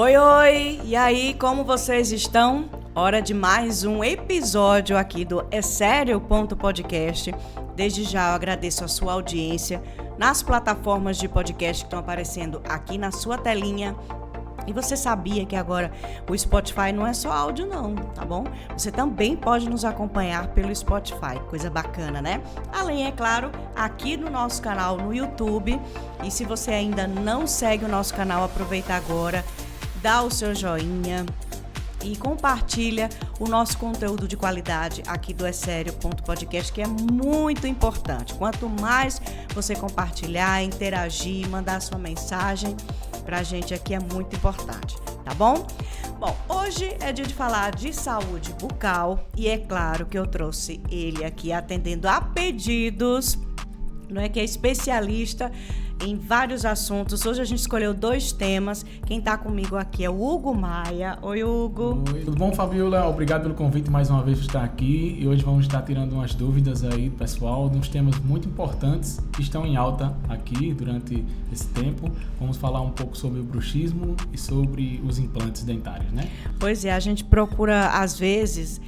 Oi, oi! E aí, como vocês estão? Hora de mais um episódio aqui do É Sério? Podcast. Desde já eu agradeço a sua audiência nas plataformas de podcast que estão aparecendo aqui na sua telinha. E você sabia que agora o Spotify não é só áudio não, tá bom? Você também pode nos acompanhar pelo Spotify, coisa bacana, né? Além, é claro, aqui no nosso canal no YouTube. E se você ainda não segue o nosso canal, aproveita agora, dá o seu joinha e compartilha o nosso conteúdo de qualidade aqui do É Sério? Podcast, que é muito importante. Quanto mais você compartilhar, interagir, mandar sua mensagem, pra gente aqui é muito importante, tá bom? Bom, hoje é dia de falar de saúde bucal e é claro que eu trouxe ele aqui atendendo a pedidos, não é, que é especialista em vários assuntos. Hoje a gente escolheu 2 temas. Quem está comigo aqui é o Hugo Maia. Oi, Hugo. Oi, tudo bom, Fabiola? Obrigado pelo convite mais uma vez por estar aqui. E hoje vamos estar tirando umas dúvidas aí do pessoal, de uns temas muito importantes que estão em alta aqui durante esse tempo. Vamos falar um pouco sobre o bruxismo e sobre os implantes dentários, né? Pois é, a gente procura, às vezes,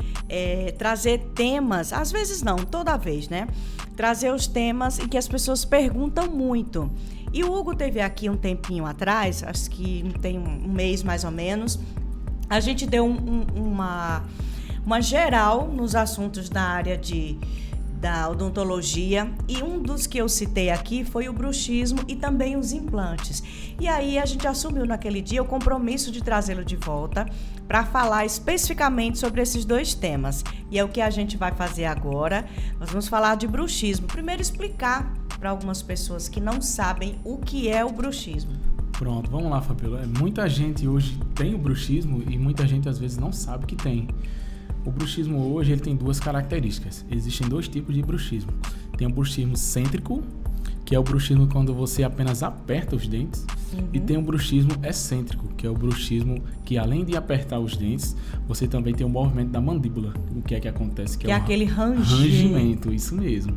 trazer temas, às vezes não, toda vez, né? Trazer os temas em que as pessoas perguntam muito. E o Hugo teve aqui um tempinho atrás, acho que tem um mês mais ou menos, a gente deu uma geral nos assuntos da área da odontologia, e um dos que eu citei aqui foi o bruxismo e também os implantes. E aí a gente assumiu naquele dia o compromisso de trazê-lo de volta para falar especificamente sobre esses 2 temas. E é o que a gente vai fazer agora. Nós vamos falar de bruxismo. Primeiro, explicar para algumas pessoas que não sabem o que é o bruxismo. Pronto, vamos lá, Fabiola. Muita gente hoje tem o bruxismo e muita gente às vezes não sabe que tem. O bruxismo hoje ele tem 2 características. Existem 2 tipos de bruxismo. Tem o bruxismo cêntrico, que é o bruxismo quando você apenas aperta os dentes. E tem o bruxismo excêntrico, que é o bruxismo que, além de apertar os dentes, você também tem o movimento da mandíbula. O que é que acontece? Que é aquele rangimento, isso mesmo.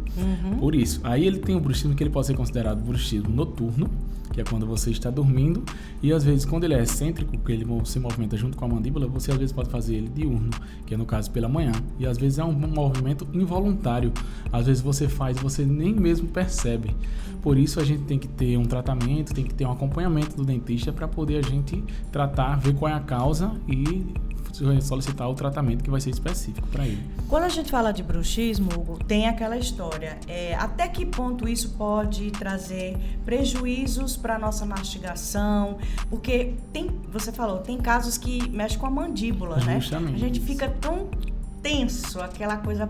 Por isso, aí ele tem o bruxismo que ele pode ser considerado bruxismo noturno, que é quando você está dormindo, e às vezes quando ele é excêntrico, que ele se movimenta junto com a mandíbula, você às vezes pode fazer ele diurno, que é no caso pela manhã, e às vezes é um movimento involuntário, às vezes você faz e você nem mesmo percebe. Por isso a gente tem que ter um tratamento, tem que ter um acompanhamento do dentista para poder a gente tratar, ver qual é a causa e solicitar o tratamento que vai ser específico para ele. Quando a gente fala de bruxismo, Hugo, tem aquela história, até que ponto isso pode trazer prejuízos para a nossa mastigação, porque você falou, tem casos que mexem com a mandíbula, justamente, né? A gente fica tão tenso, aquela coisa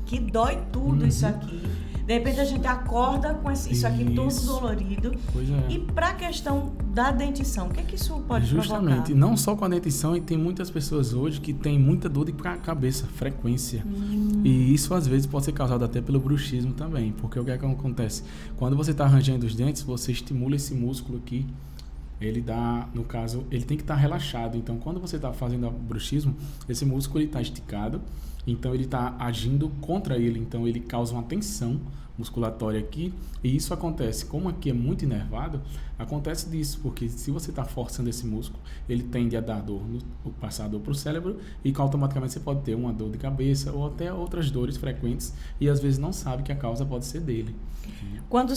que dói tudo isso aqui. De repente a gente acorda com isso aqui tudo dolorido. Pois é. E para a questão da dentição, o que é que isso pode Justamente, provocar? Não só com a dentição, e tem muitas pessoas hoje que têm muita dor de cabeça, frequência. E isso às vezes pode ser causado até pelo bruxismo também, porque o que é que acontece? Quando você está arranjando os dentes, você estimula esse músculo aqui. Ele no caso, ele tem que estar relaxado. Então, quando você está fazendo o bruxismo, esse músculo está esticado, então ele está agindo contra ele, então ele causa uma tensão musculatória aqui, e isso acontece, como aqui é muito inervado, acontece disso, porque se você está forçando esse músculo, ele tende a dar dor, passar a dor para o cérebro, e automaticamente você pode ter uma dor de cabeça, ou até outras dores frequentes, e às vezes não sabe que a causa pode ser dele. Quando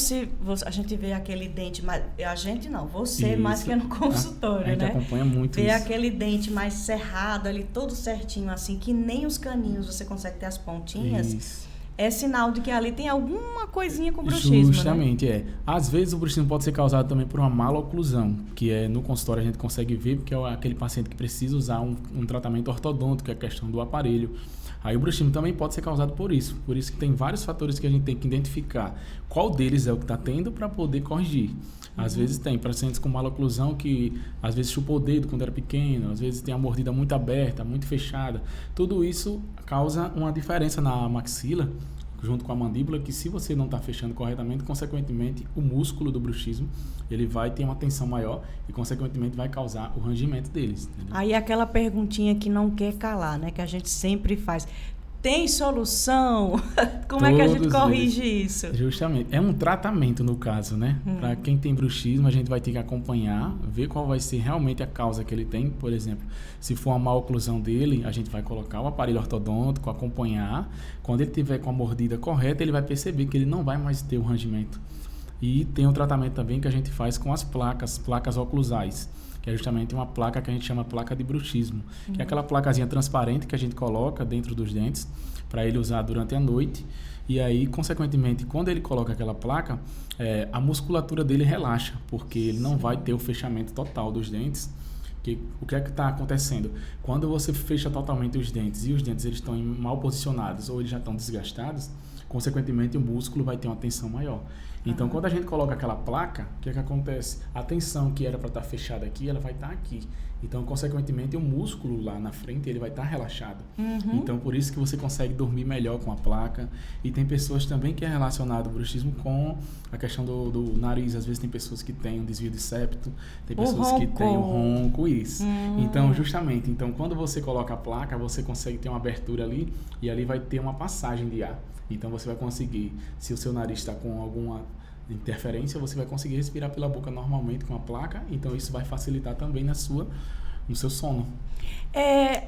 a gente vê aquele dente, a gente não, você isso, mais que é no consultório, a gente né? acompanha muito vê isso. Aquele dente mais cerrado ali, todo certinho, assim, que nem os caninhos você consegue ter as pontinhas. Isso. É sinal de que ali tem alguma coisinha com bruxismo, Justamente, né? Às vezes o bruxismo pode ser causado também por uma maloclusão, que no consultório a gente consegue ver, porque é aquele paciente que precisa usar um tratamento ortodôntico, que é a questão do aparelho. Aí o bruxismo também pode ser causado por isso que tem vários fatores que a gente tem que identificar qual deles é o que está tendo para poder corrigir. Às vezes tem pacientes com maloclusão que às vezes chupou o dedo quando era pequeno, às vezes tem a mordida muito aberta, muito fechada. Tudo isso causa uma diferença na maxila, junto com a mandíbula, que se você não está fechando corretamente, consequentemente o músculo do bruxismo ele vai ter uma tensão maior e consequentemente vai causar o rangimento deles. Entendeu? Aí aquela perguntinha que não quer calar, né? Que a gente sempre faz. Tem solução? Como é que a gente corrige isso? Justamente. É um tratamento, no caso, né? Para quem tem bruxismo, a gente vai ter que acompanhar, ver qual vai ser realmente a causa que ele tem. Por exemplo, se for uma má oclusão dele, a gente vai colocar o aparelho ortodôntico, acompanhar. Quando ele tiver com a mordida correta, ele vai perceber que ele não vai mais ter o rangimento. E tem um tratamento também que a gente faz com as placas oclusais, que é justamente uma placa que a gente chama placa de bruxismo, que é aquela placazinha transparente que a gente coloca dentro dos dentes para ele usar durante a noite. E aí, consequentemente, quando ele coloca aquela placa, a musculatura dele relaxa, porque ele não vai ter o fechamento total dos dentes. O que é que está acontecendo? Quando você fecha totalmente os dentes e os dentes eles estão mal posicionados ou eles já estão desgastados, consequentemente o músculo vai ter uma tensão maior. Então, quando a gente coloca aquela placa, o que é que acontece? A tensão que era para estar fechada aqui, ela vai estar aqui. Então, consequentemente, o músculo lá na frente, ele vai estar relaxado. Então, por isso que você consegue dormir melhor com a placa. E tem pessoas também que é relacionado o bruxismo com a questão do nariz. Às vezes tem pessoas que têm um desvio de septo, tem pessoas que têm um ronco, isso. Então, justamente, quando você coloca a placa, você consegue ter uma abertura ali e ali vai ter uma passagem de ar. Então, você vai conseguir, se o seu nariz está com alguma interferência, você vai conseguir respirar pela boca normalmente com a placa. Então, isso vai facilitar também no seu sono.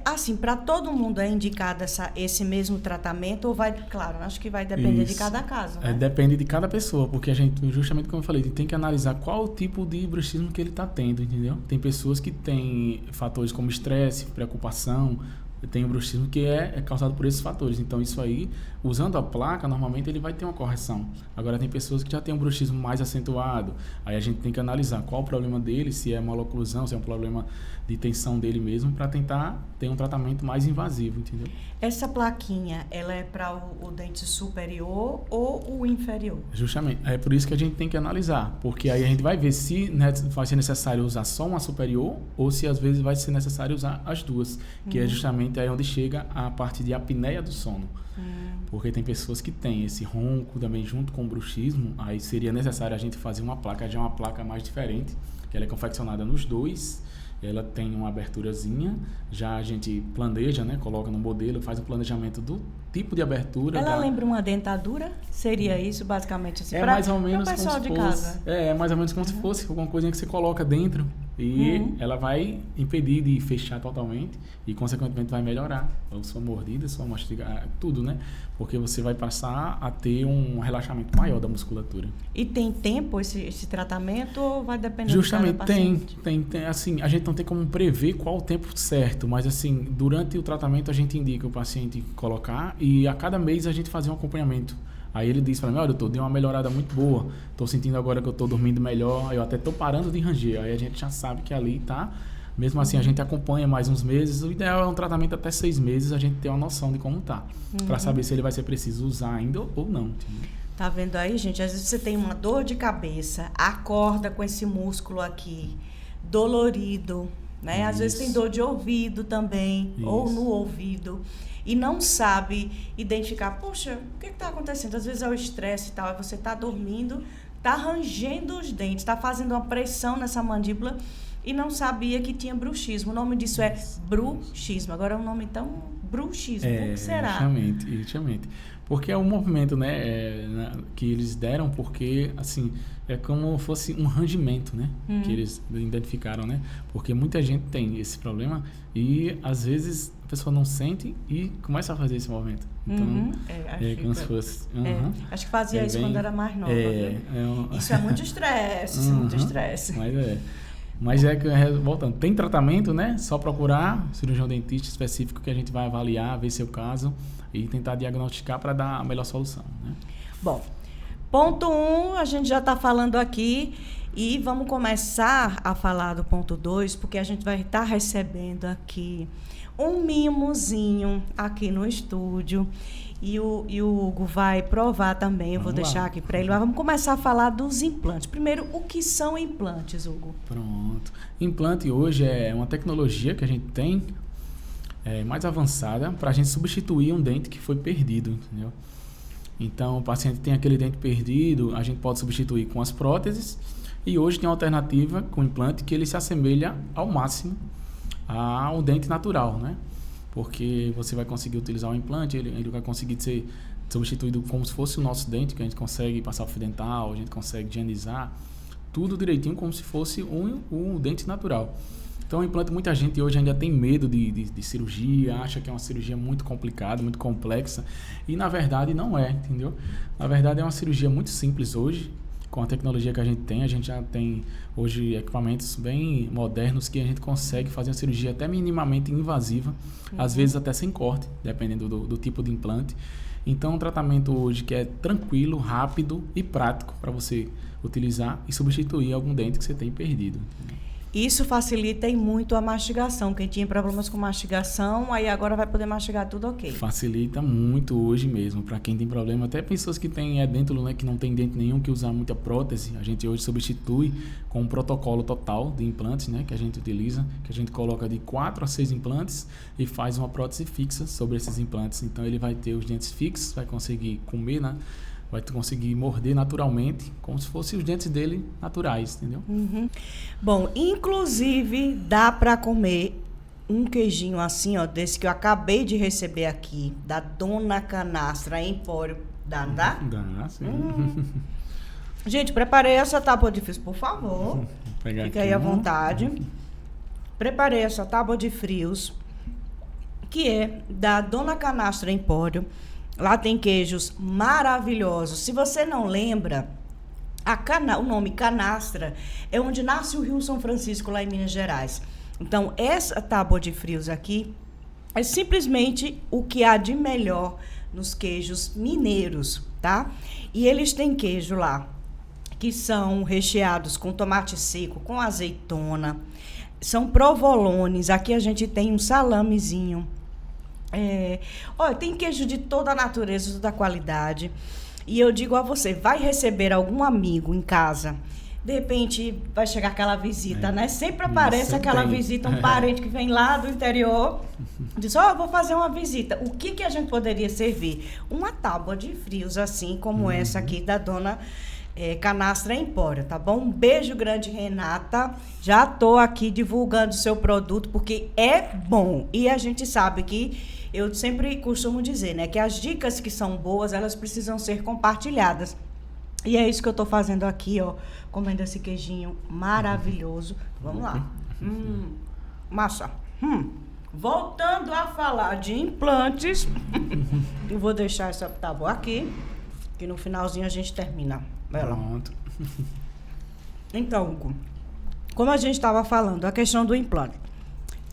Assim, para todo mundo é indicado esse mesmo tratamento ou vai, claro, acho que vai depender de cada caso, né? Depende de cada pessoa, porque a gente, justamente como eu falei, tem que analisar qual o tipo de bruxismo que ele está tendo, entendeu? Tem pessoas que têm fatores como estresse, preocupação, tem o bruxismo que é causado por esses fatores. Então, isso aí, usando a placa, normalmente ele vai ter uma correção. Agora, tem pessoas que já têm um bruxismo mais acentuado. Aí a gente tem que analisar qual o problema dele, se é maloclusão, se é um problema de tensão dele mesmo, para tentar ter um tratamento mais invasivo, entendeu? Essa plaquinha, ela é para o dente superior ou o inferior? Justamente. É por isso que a gente tem que analisar, porque aí a gente vai ver se vai ser necessário usar só uma superior ou se às vezes vai ser necessário usar as duas, que é justamente aí onde chega a parte de apneia do sono. Porque tem pessoas que têm esse ronco também junto com o bruxismo, aí seria necessário a gente fazer uma placa, já uma placa mais diferente, que ela é confeccionada nos dois, ela tem uma aberturazinha, já a gente planeja, né, coloca no modelo, faz o planejamento do tipo de abertura. Ela lembra uma dentadura? Seria isso basicamente assim? Mais ou menos como se fosse. Mais ou menos como se fosse alguma coisinha que você coloca dentro e ela vai impedir de fechar totalmente e consequentemente vai melhorar a sua mordida, sua mastigar, tudo, né? Porque você vai passar a ter um relaxamento maior da musculatura. E tem tempo esse tratamento ou vai depender Justamente, do paciente? tem, assim, a gente não tem como prever qual o tempo certo, mas assim, durante o tratamento a gente indica o paciente colocar e a cada mês a gente fazer um acompanhamento. Aí ele diz para mim, olha, doutor, deu uma melhorada muito boa, estou sentindo agora que eu estou dormindo melhor, eu até estou parando de ranger. Aí a gente já sabe que ali tá, mesmo assim a gente acompanha mais uns meses, o ideal é um tratamento até 6 meses, a gente ter uma noção de como tá, para saber se ele vai ser preciso usar ainda ou não. Entendeu? Tá vendo aí, gente? Às vezes você tem uma dor de cabeça, acorda com esse músculo aqui, dolorido, né? Às vezes tem dor de ouvido também, ou no ouvido, e não sabe identificar, poxa, o que está acontecendo? Às vezes é o estresse e tal, aí você está dormindo, está rangendo os dentes, está fazendo uma pressão nessa mandíbula e não sabia que tinha bruxismo. O nome disso é bruxismo. Agora é um nome tão bruxismo. Por que será? Justamente. Porque é um movimento, né, que eles deram, porque, assim, é como fosse um rangimento, né, que eles identificaram, né, porque muita gente tem esse problema e, às vezes, a pessoa não sente e começa a fazer esse movimento. Então, como se fosse... acho que fazia isso quando era mais nova. Isso é muito estresse, Mas voltando, tem tratamento, né? Só procurar cirurgião dentista específico que a gente vai avaliar, ver seu caso e tentar diagnosticar para dar a melhor solução, né? Bom, ponto 1, a gente já está falando aqui e vamos começar a falar do ponto 2, porque a gente vai estar recebendo aqui um mimozinho aqui no estúdio. E o Hugo vai provar também, eu vou deixar aqui para ele. Mas vamos começar a falar dos implantes. Primeiro, o que são implantes, Hugo? Pronto. Implante hoje é uma tecnologia que a gente tem mais avançada para a gente substituir um dente que foi perdido, entendeu? Então, o paciente tem aquele dente perdido, a gente pode substituir com as próteses. E hoje tem uma alternativa com implante que ele se assemelha ao máximo ao dente natural, né? porque você vai conseguir utilizar o implante, ele vai conseguir ser substituído como se fosse o nosso dente, que a gente consegue passar o fio dental, a gente consegue higienizar, tudo direitinho como se fosse um dente natural. Então, o implante, muita gente hoje ainda tem medo de cirurgia, acha que é uma cirurgia muito complicada, muito complexa, e na verdade não é, entendeu? Na verdade é uma cirurgia muito simples hoje, com a tecnologia que a gente já tem hoje equipamentos bem modernos que a gente consegue fazer uma cirurgia até minimamente invasiva, às vezes até sem corte, dependendo do tipo de implante. Então, um tratamento hoje que é tranquilo, rápido e prático para você utilizar e substituir algum dente que você tem perdido. Isso facilita muito a mastigação. Quem tinha problemas com mastigação, aí agora vai poder mastigar tudo ok. Facilita muito hoje mesmo, para quem tem problema. Até pessoas que têm edêntulo, né, que não tem dente nenhum, que usam muita prótese. A gente hoje substitui com um protocolo total de implantes, né, que a gente utiliza, que a gente coloca de 4 a 6 implantes e faz uma prótese fixa sobre esses implantes. Então ele vai ter os dentes fixos, vai conseguir comer, né? Vai conseguir morder naturalmente, como se fossem os dentes dele naturais, entendeu? Uhum. Bom, inclusive dá para comer um queijinho assim, ó, desse que eu acabei de receber aqui, da Dona Canastra Empório. Dá? Dá, sim. Gente, preparei essa tábua de frios, por favor. Fica aí à vontade. Preparei essa tábua de frios, que é da Dona Canastra Empório. Lá tem queijos maravilhosos. Se você não lembra, o nome Canastra é onde nasce o Rio São Francisco, lá em Minas Gerais. Então, essa tábua de frios aqui é simplesmente o que há de melhor nos queijos mineiros, tá? E eles têm queijo lá, que são recheados com tomate seco, com azeitona. São provolones. Aqui a gente tem um salamezinho. Tem queijo de toda a natureza, toda a qualidade. E eu digo a você, vai receber algum amigo em casa, de repente vai chegar aquela visita, né? Sempre aparece aquela visita, um parente que vem lá do interior, diz, vou fazer uma visita. O que a gente poderia servir? Uma tábua de frios, assim como essa aqui da Dona Canastra Empório, tá bom? Um beijo grande, Renata. Já tô aqui divulgando o seu produto, porque é bom. E a gente sabe que eu sempre costumo dizer, né, que as dicas que são boas, elas precisam ser compartilhadas. E é isso que eu tô fazendo aqui, ó, comendo esse queijinho maravilhoso. Vamos lá. Massa. Voltando a falar de implantes, eu vou deixar essa tábua aqui, que no finalzinho a gente termina ela. Pronto. Então, Hugo, como a gente estava falando, a questão do implante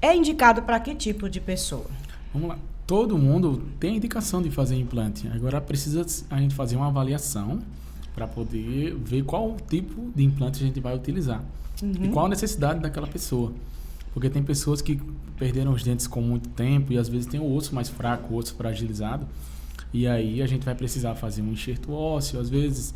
é indicado para que tipo de pessoa? Vamos lá. Todo mundo tem indicação de fazer implante. Agora precisa a gente fazer uma avaliação para poder ver qual tipo de implante a gente vai utilizar e qual a necessidade daquela pessoa. Porque tem pessoas que perderam os dentes com muito tempo e às vezes tem o osso mais fraco, o osso fragilizado. E aí a gente vai precisar fazer um enxerto ósseo. Às vezes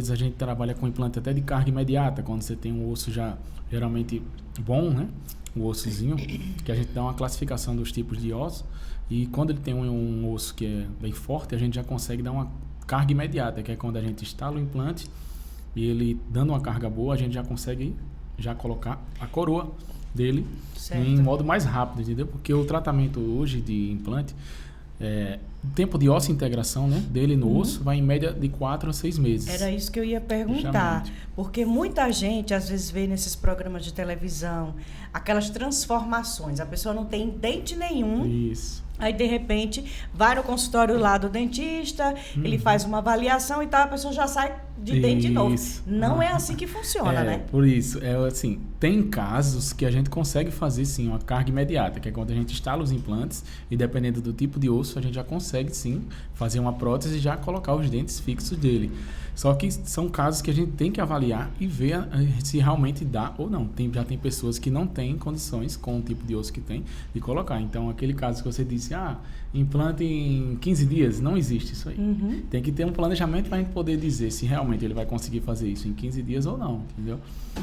a gente trabalha com implante até de carga imediata, quando você tem um osso já geralmente bom, né? O ossozinho, que a gente dá uma classificação dos tipos de osso. E quando ele tem um osso que é bem forte, a gente já consegue dar uma carga imediata, que é quando a gente instala o implante e ele dando uma carga boa, a gente já consegue colocar a coroa dele em modo mais rápido, entendeu? Porque o tratamento hoje de implante, o tempo de osso-integração, né, dele no osso vai em média de 4 a 6 meses. Era isso que eu ia perguntar. Justamente. Porque muita gente, às vezes, vê nesses programas de televisão aquelas transformações. A pessoa não tem dente nenhum. Isso. Aí, de repente, vai no consultório lá do dentista, ele faz uma avaliação e tal, a pessoa já sai de dente de novo. Não é assim que funciona, né? Por isso, assim, tem casos que a gente consegue fazer, sim, uma carga imediata, que é quando a gente instala os implantes e, dependendo do tipo de osso, a gente já consegue, sim, fazer uma prótese e já colocar os dentes fixos dele. Só que são casos que a gente tem que avaliar e ver se realmente dá ou não. Já tem pessoas que não têm condições, com o tipo de osso que tem, de colocar. Então, aquele caso que você disse, implante em 15 dias, não existe isso aí. Tem que ter um planejamento para a gente poder dizer se realmente ele vai conseguir fazer isso em 15 dias ou não, entendeu?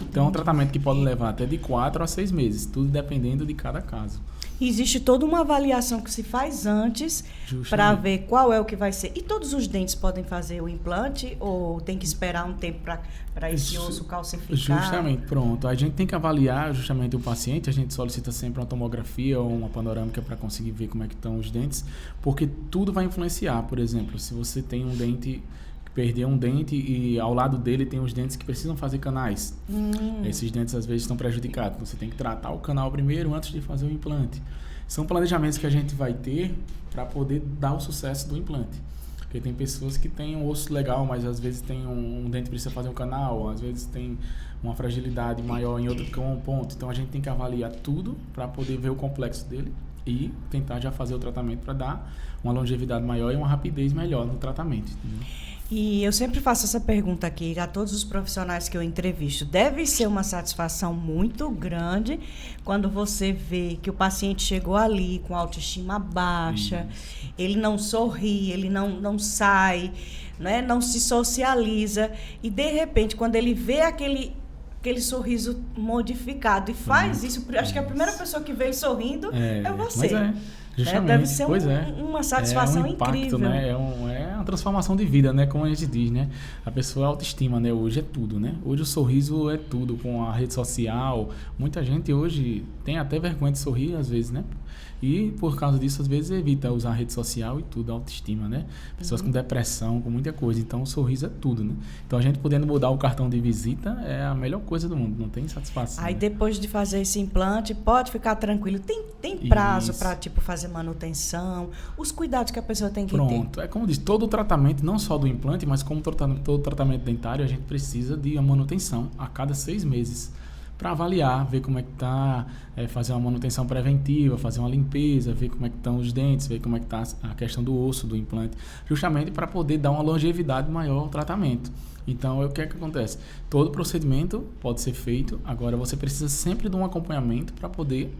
Então, é um tratamento que pode levar até de 4 a 6 meses, tudo dependendo de cada caso. Existe toda uma avaliação que se faz antes para ver qual é o que vai ser. E todos os dentes podem fazer o implante ou tem que esperar um tempo para esse osso calcificar? Justamente, pronto. A gente tem que avaliar justamente o paciente, a gente solicita sempre uma tomografia ou uma panorâmica para conseguir ver como é que estão os dentes, porque tudo vai influenciar. Por exemplo, se você tem um dente, perder um dente e ao lado dele tem os dentes que precisam fazer canais. Esses dentes às vezes estão prejudicados. Você tem que tratar o canal primeiro antes de fazer o implante. São planejamentos que a gente vai ter para poder dar o sucesso do implante. Porque tem pessoas que têm um osso legal, mas às vezes tem um dente que precisa fazer um canal, às vezes tem uma fragilidade maior em outro ponto. Então a gente tem que avaliar tudo para poder ver o complexo dele e tentar já fazer o tratamento para dar uma longevidade maior e uma rapidez melhor no tratamento. Entendeu? E eu sempre faço essa pergunta aqui a todos os profissionais que eu entrevisto. Deve ser uma satisfação muito grande quando você vê que o paciente chegou ali com autoestima baixa, ele não sorri, ele não sai, né, não se socializa. E, de repente, quando ele vê aquele sorriso modificado e faz isso, acho que a primeira pessoa que veio sorrindo é você. Mas justamente, deve ser uma satisfação impacto, incrível. Né? É uma transformação de vida, né? Como a gente diz, né? A pessoa, a autoestima, né? Hoje é tudo, né? Hoje o sorriso é tudo. Com a rede social, muita gente hoje tem até vergonha de sorrir às vezes, né? E por causa disso, às vezes, evita usar a rede social e tudo, a autoestima, né? Pessoas com depressão, com muita coisa. Então, o sorriso é tudo, né? Então, a gente podendo mudar o cartão de visita é a melhor coisa do mundo. Não tem satisfação. Aí, né? Depois de fazer esse implante, pode ficar tranquilo. Tem prazo para, fazer manutenção? Os cuidados que a pessoa tem que ter? Pronto. É como diz, todo o tratamento, não só do implante, mas como todo tratamento dentário, a gente precisa de uma manutenção a cada 6 meses. Para avaliar, ver como é que está, fazer uma manutenção preventiva, fazer uma limpeza, ver como é que estão os dentes, ver como é que está a questão do osso, do implante, justamente para poder dar uma longevidade maior ao tratamento. Então, o que é que acontece? Todo procedimento pode ser feito, agora você precisa sempre de um acompanhamento para poder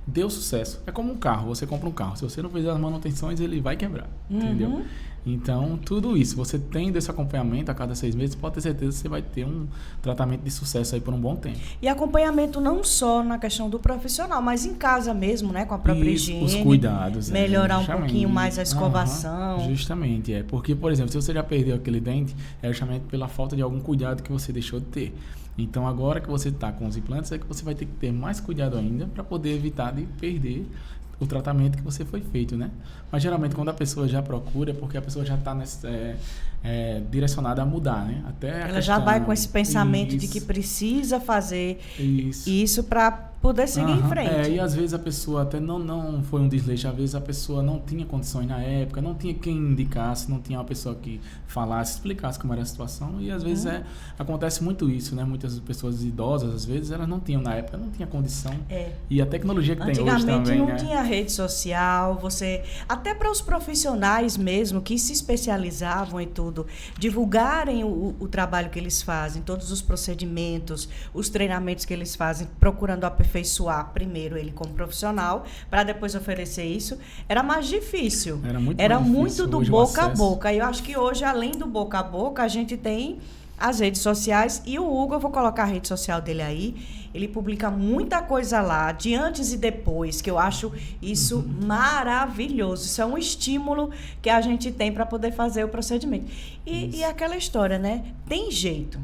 dar o sucesso. É como um carro, você compra um carro, se você não fizer as manutenções, ele vai quebrar, entendeu? Então, tudo isso, você tendo esse acompanhamento a cada 6 meses, pode ter certeza que você vai ter um tratamento de sucesso aí por um bom tempo. E acompanhamento não só na questão do profissional, mas em casa mesmo, né? Com a própria higiene. Os cuidados. Melhorar um pouquinho mais a escovação. Justamente, porque, por exemplo, se você já perdeu aquele dente, é justamente pela falta de algum cuidado que você deixou de ter. Então, agora que você está com os implantes, é que você vai ter que ter mais cuidado ainda para poder evitar de perder o tratamento que você foi feito, né? Mas geralmente quando a pessoa já procura é porque a pessoa já está direcionada a mudar, né? Ela já vai com esse pensamento de que precisa fazer isso para poder seguir em frente. E às vezes a pessoa até não foi um desleixo, às vezes a pessoa não tinha condições na época, não tinha quem indicasse, não tinha uma pessoa que falasse, explicasse como era a situação, e às vezes acontece muito isso, né? Muitas pessoas idosas, às vezes, elas não tinham na época, não tinha condição. E a tecnologia que tem hoje também, antigamente não tinha rede social, até para os profissionais mesmo, que se especializavam em tudo, divulgarem o trabalho que eles fazem, todos os procedimentos, os treinamentos que eles fazem, procurando aperfeiçoar primeiro ele como profissional, para depois oferecer isso, era mais difícil. Era muito do boca a boca. E eu acho que hoje, além do boca a boca, a gente tem as redes sociais, e o Hugo, eu vou colocar a rede social dele aí, ele publica muita coisa lá, de antes e depois, que eu acho isso maravilhoso. Isso é um estímulo que a gente tem para poder fazer o procedimento. E aquela história, né? Tem jeito.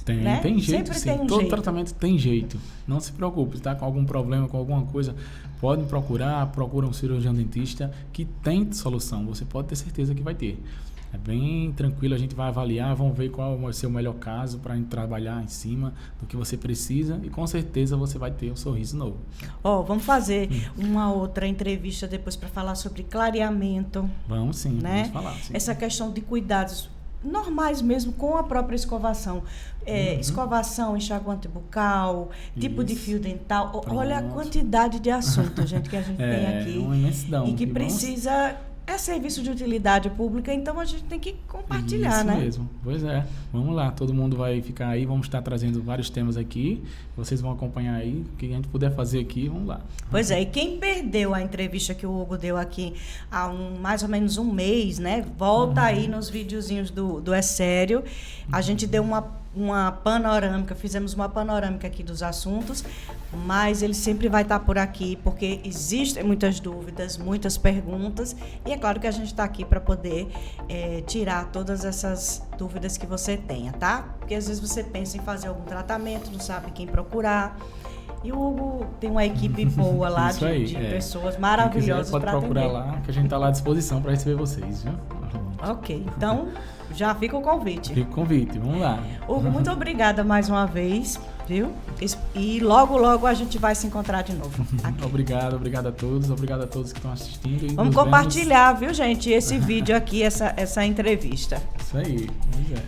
Tem jeito, sempre sim. Tem um Todo jeito. tratamento tem jeito. Não se preocupe, está com algum problema, com alguma coisa, pode procura um cirurgião dentista que tem solução. Você pode ter certeza que vai ter. É bem tranquilo, a gente vai avaliar, vamos ver qual vai ser o melhor caso para trabalhar em cima do que você precisa e com certeza você vai ter um sorriso novo. Vamos fazer uma outra entrevista depois para falar sobre clareamento. Vamos sim, né? vamos falar. Sim. Essa questão de cuidados normais mesmo com a própria escovação. Escovação, enxaguante bucal, tipo de fio dental. Pronto. Olha a quantidade de assuntos, gente, que a gente tem aqui. Uma imensidão. E que precisa... É serviço de utilidade pública, então a gente tem que compartilhar, né? Isso mesmo. Pois é. Vamos lá, todo mundo vai ficar aí, vamos estar trazendo vários temas aqui. Vocês vão acompanhar aí, o que a gente puder fazer aqui, vamos lá. Pois é, e quem perdeu a entrevista que o Hugo deu aqui há mais ou menos um mês, né? Volta aí nos videozinhos do É Sério. A gente deu uma panorâmica, fizemos uma panorâmica aqui dos assuntos, mas ele sempre vai estar por aqui, porque existem muitas dúvidas, muitas perguntas, e é claro que a gente está aqui para poder tirar todas essas dúvidas que você tenha, tá? Porque às vezes você pensa em fazer algum tratamento, não sabe quem procurar. E o Hugo tem uma equipe boa lá de pessoas maravilhosas para atender. Pode procurar lá, que a gente está lá à disposição para receber vocês, viu? Ok, então já fica o convite. Fica o convite, vamos lá. Hugo, muito obrigada mais uma vez, viu? E logo a gente vai se encontrar de novo aqui. Obrigado a todos que estão assistindo. Vamos compartilhar, viu, gente, esse vídeo aqui, essa entrevista. Isso aí, pois é.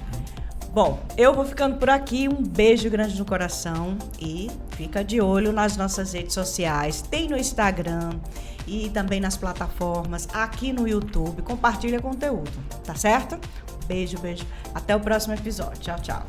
Bom, eu vou ficando por aqui, um beijo grande no coração e fica de olho nas nossas redes sociais, tem no Instagram e também nas plataformas, aqui no YouTube, compartilha conteúdo, tá certo? Beijo, até o próximo episódio, tchau.